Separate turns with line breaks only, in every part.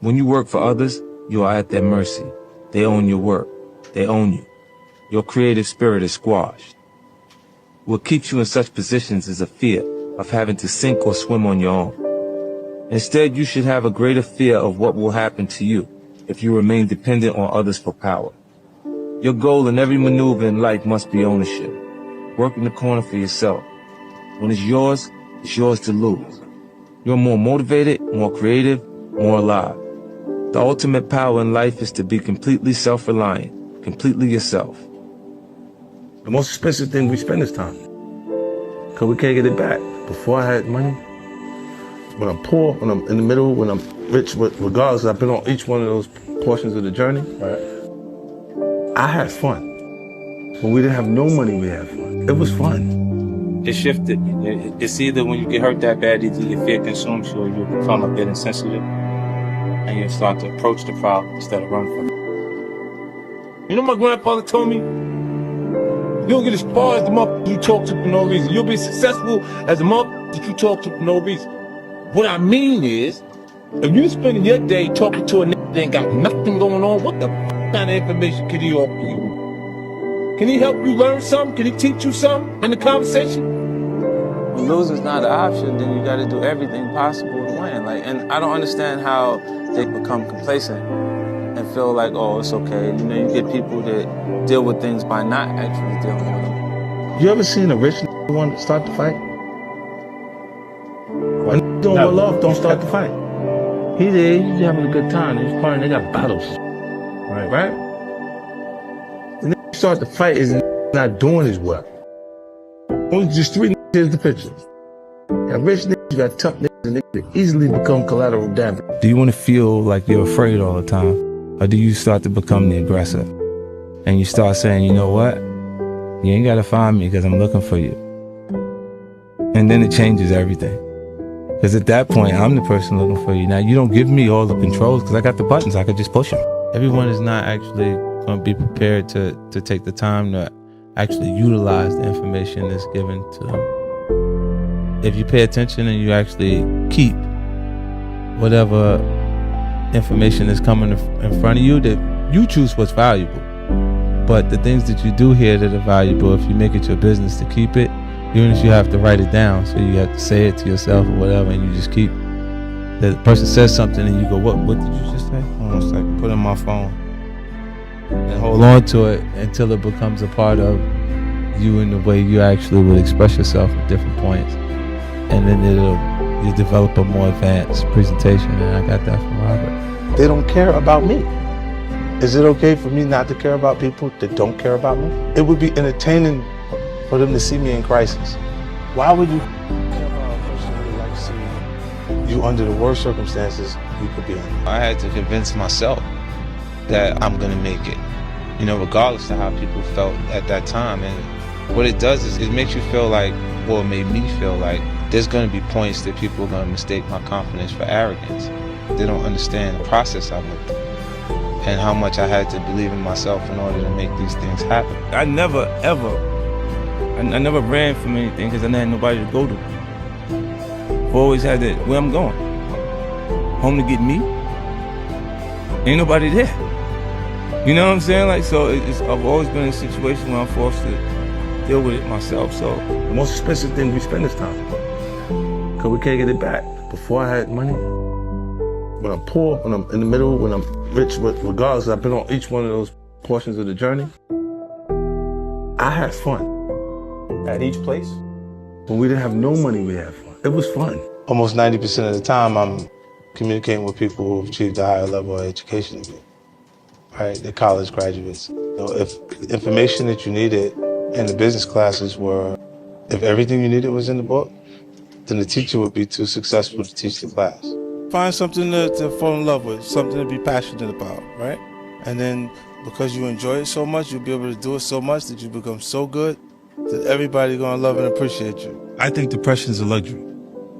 When you work for others, you are at their mercy. They own your work. They own you. Your creative spirit is squashed. What keeps you in such positions is a fear of having to sink or swim on your own. Instead, you should have a greater fear of what will happen to you if you remain dependent on others for power. Your goal in every maneuver in life must be ownership. Work in the corner for yourself. When it's yours to lose. You're more motivated, more creative, more alive. The ultimate power in life is to be completely self-reliant, completely yourself.
The most expensive thing we spend is time. Because we can't get it back. Before I had money, when I'm poor, when I'm in the middle, when I'm rich, regardless, I've been on each one of those portions of the journey. Right. I had fun. When we didn't have no money, we had fun. It was fun.
It shifted. It's either when you get hurt that bad, either your fear consumes you or you become a bit insensitive. And you start to approach the problem instead of run from it. You know, my grandfather told me, you don't get as far as the motherfucker you talk to for no reason. You'll be successful as the motherfucker that you talk to for no reason. What I mean is, if you spending your day talking to a nigga that ain't got nothing going on, what the kind of information can he offer you? Can he help you learn something? Can he teach you something in the conversation?
When losing's not an option, then you gotta do everything possible to win. And I don't understand how they become complacent and feel like, oh, it's okay. You know, you get people that deal with things by not actually dealing with them.
You ever seen a rich nigga want to start the fight? A nigga doing well off, don't start the fight. He there, he's having a good time. He's partying, they got bottles. Right? The nigga start the fight is not doing his work. Only just three niggas, here's the picture. You got rich niggas, you got tough niggas, and niggas that easily become collateral damage.
Do you want to feel like you're afraid all the time? Or do you start to become the aggressor? And you start saying, you know what? You ain't got to find me because I'm looking for you. And then it changes everything. Because at that point, I'm the person looking for you. Now, you don't give me all the controls because I got the buttons. I could just push them. Everyone is not actually going to be prepared to take the time to actually utilize the information that's given to them. If you pay attention and you actually keep whatever information is coming in front of you, that you choose what's valuable. But the things that you do hear that are valuable, if you make it your business to keep it, even if you have to write it down, so you have to say it to yourself or whatever, and you just keep, the person says something and you go, what did you just say? Almost like put it on my phone and hold on to it until it becomes a part of you in the way you actually would express yourself at different points. And then you develop a more advanced presentation, and I got that from Robert.
They don't care about me. Is it okay for me not to care about people that don't care about me? It would be entertaining for them to see me in crisis. Why would you care about a person who would like to see you under the worst circumstances you could be in?
I had to convince myself that I'm gonna make it, you know, regardless of how people felt at that time. And what it does is it makes you feel like, well, it made me feel like there's gonna be points that people are gonna mistake my confidence for arrogance. They don't understand the process I went through and how much I had to believe in myself in order to make these things happen.
I never ran from anything because I didn't have nobody to go to. I've always had that, where I'm going. Home to get me? Ain't nobody there. You know what I'm saying? Like, so I've always been in a situation where I'm forced to deal with it myself, so.
The most expensive thing we spend is time. Because we can't get it back. Before I had money, when I'm poor, when I'm in the middle, when I'm rich, regardless, I've been on each one of those portions of the journey. I had fun.
At each place?
When we didn't have no money, we had fun. It was fun.
Almost 90% of the time, I'm communicating with people who've achieved a higher level of education than me, right? They're college graduates. So if the information that you needed in the business classes were, if everything you needed was in the book, then the teacher would be too successful to teach the class.
Find something to fall in love with, something to be passionate about, right? And then because you enjoy it so much, you'll be able to do it so much that you become so good that everybody's gonna love and appreciate you.
I think depression is a luxury.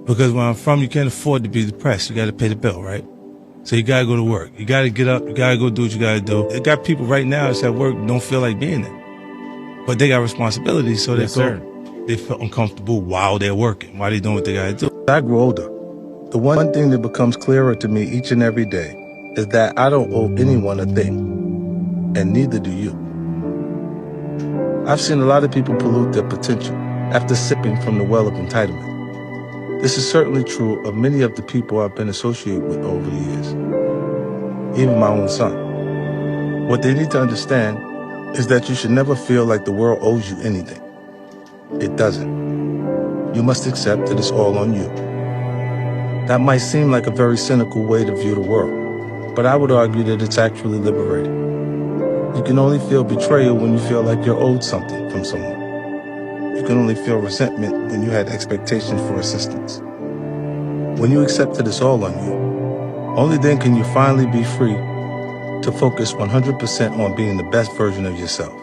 Because where I'm from, you can't afford to be depressed. You gotta pay the bill, right? So you gotta go to work. You gotta get up, you gotta go do what you gotta do. They got people right now that's at work don't feel like being there. But they got responsibilities, so they feel uncomfortable while they're working, while they're doing what they gotta do.
I grew older. The one thing that becomes clearer to me each and every day
is that I don't owe anyone a thing, and neither do you. I've seen a lot of people pollute their potential after sipping from the well of entitlement. This is certainly true of many of the people I've been associated with over the years, even my own son. What they need to understand is that you should never feel like the world owes you anything. It doesn't. You must accept that it's all on you. That might seem like a very cynical way to view the world, but I would argue that it's actually liberating. You can only feel betrayal when you feel like you're owed something from someone. You can only feel resentment when you had expectations for assistance. When you accept that it's all on you, only then can you finally be free to focus 100% on being the best version of yourself.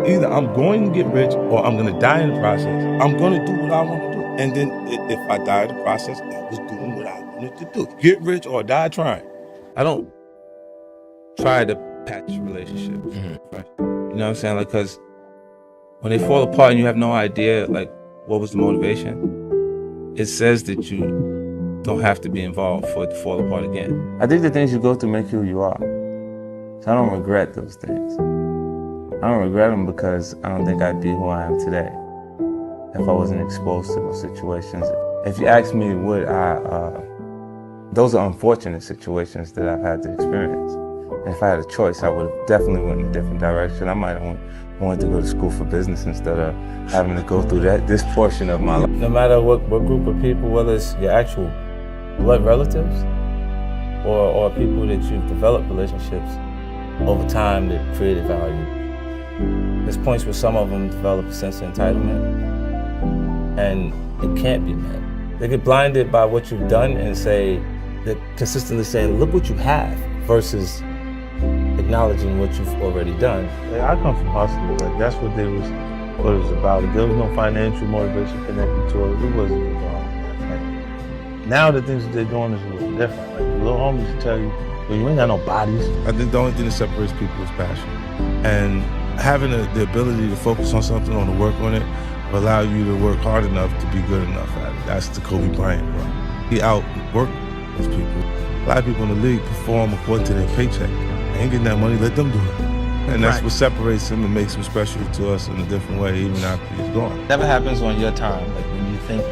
Either I'm going to get rich or I'm going to die in the process. I'm going to do what I want to do. And then if I die in the process, I was doing what I wanted to do. Get rich or die trying.
I don't try to patch relationships. Right? You know what I'm saying? Like, because when they fall apart and you have no idea, like, what was the motivation, it says that you don't have to be involved for it to fall apart again. I think the things you go through make you who you are. So I don't regret those things. I don't regret them because I don't think I'd be who I am today if I wasn't exposed to those situations. If you ask me, would I, those are unfortunate situations that I've had to experience. And if I had a choice, I would have definitely went in a different direction. I might have wanted to go to school for business instead of having to go through this portion of my life. No matter what group of people, whether it's your actual blood relatives or people that you've developed relationships over time that created value. There's points where some of them develop a sense of entitlement, and it can't be met. They get blinded by what you've done and they're consistently saying, look what you have, versus acknowledging what you've already done.
I come from hustling, like that's what it was about. There was no financial motivation connected to it. It wasn't involved. Like, now the things that they're doing is a little different. Like the little homies tell you, well, you ain't got no bodies.
I think the only thing that separates people is passion. And having the ability to focus on something, or to work on it, will allow you to work hard enough to be good enough at it. That's the Kobe Bryant run. He outworked those people. A lot of people in the league perform according to their paycheck. They ain't getting that money, let them do it. And that's what separates him and makes him special to us in a different way, even after he's gone.
Never happens on your time, like when you think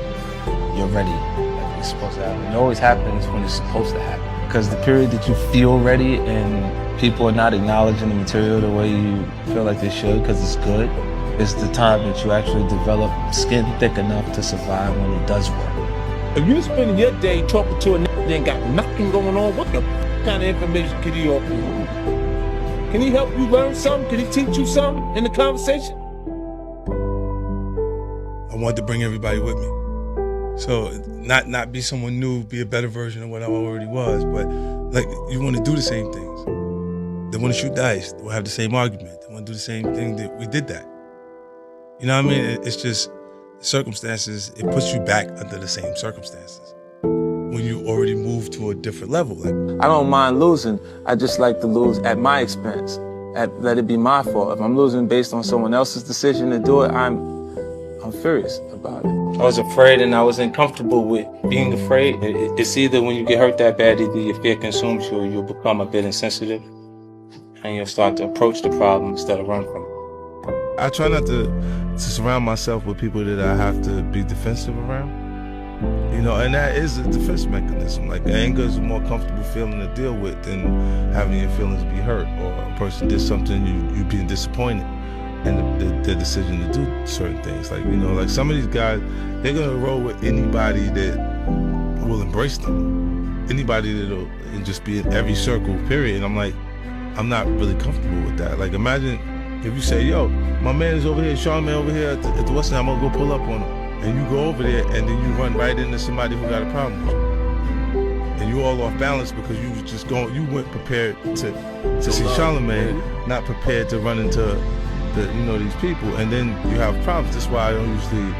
you're ready, like it's supposed to happen. It always happens when it's supposed to happen. Because the period that you feel ready and people are not acknowledging the material the way you feel like they should because it's good, is the time that you actually develop skin thick enough to survive when it does work.
If you're spending your day talking to a nigga that ain't got nothing going on, what the kind of information can he offer you? Can he help you learn something? Can he teach you something in the conversation?
I wanted to bring everybody with me. So not be someone new, be a better version of what I already was, but like you want to do the same things. They want to shoot dice, we'll have the same argument. They want to do the same thing that we did that. You know what I mean? It's just circumstances, it puts you back under the same circumstances when you already moved to a different level. Like,
I don't mind losing. I just like to lose at my expense. Let it be my fault. If I'm losing based on someone else's decision to do it, I'm furious about it. I was afraid and I was uncomfortable with being afraid. It's either when you get hurt that bad, either your fear consumes you or you'll become a bit insensitive and you'll start to approach the problem instead of run from it.
I try not to surround myself with people that I have to be defensive around. You know, and that is a defense mechanism. Like, anger is a more comfortable feeling to deal with than having your feelings be hurt, or a person did something, you being disappointed in the decision to do certain things. Like, you know, like some of these guys, they're gonna roll with anybody that will embrace them. Anybody that'll just be in every circle, period. And I'm like, I'm not really comfortable with that. Like, imagine if you say, yo, my man is over here, Charlamagne over here at the West End, I'm gonna go pull up on him. And you go over there and then you run right into somebody who got a problem with you. And you all off balance because you was just going, you went prepared to see Charlamagne, not prepared to run into these people. And then you have problems. That's why I don't usually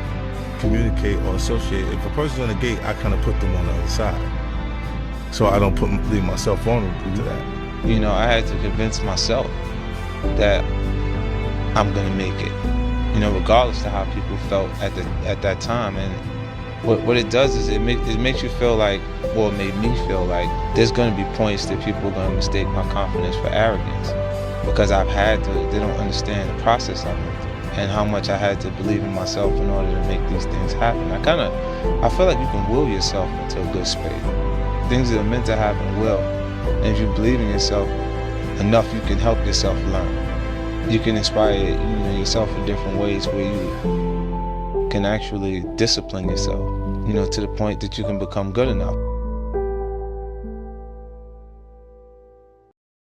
communicate or associate. If a person's on the gate, I kind of put them on the other side. So I don't leave myself vulnerable to that.
You know, I had to convince myself that I'm gonna make it. You know, regardless of how people felt at that time. And what it does is it makes you feel like, well, it made me feel like there's going to be points that people are going to mistake my confidence for arrogance, because I've had to, they don't understand the process I went through and how much I had to believe in myself in order to make these things happen. I feel like you can will yourself into a good space. Things that are meant to happen will. And if you believe in yourself enough, you can help yourself learn. You can inspire yourself in different ways where you can actually discipline yourself, to the point that you can become good enough.